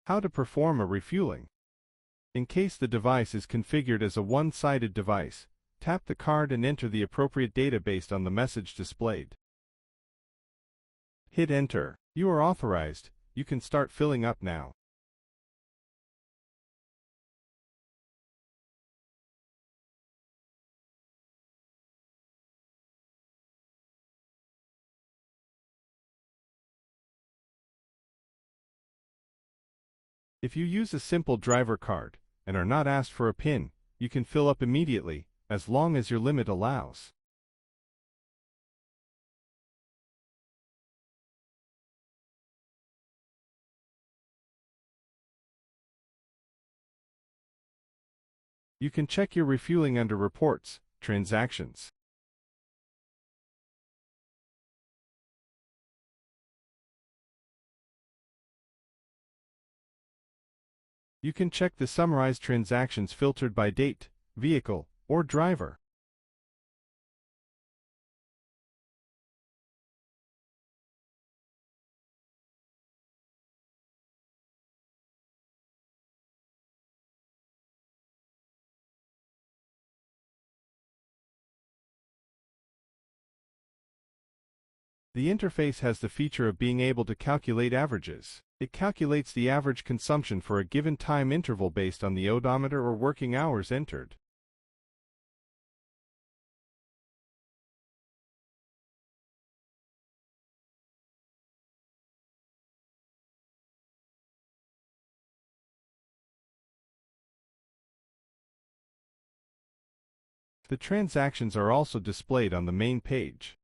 How to perform a refueling. In case the device is configured as a one-sided device, tap the card and enter the appropriate data based on the message displayed. Hit Enter. You are authorized. You can start filling up now. If you use a simple driver card and are not asked for a PIN, you can fill up immediately, as long as your limit allows. You can check your refueling under Reports, Transactions. You can check the summarized transactions filtered by date, vehicle, or driver. The interface has the feature of being able to calculate averages. It calculates the average consumption for a given time interval based on the odometer or working hours entered. The transactions are also displayed on the main page.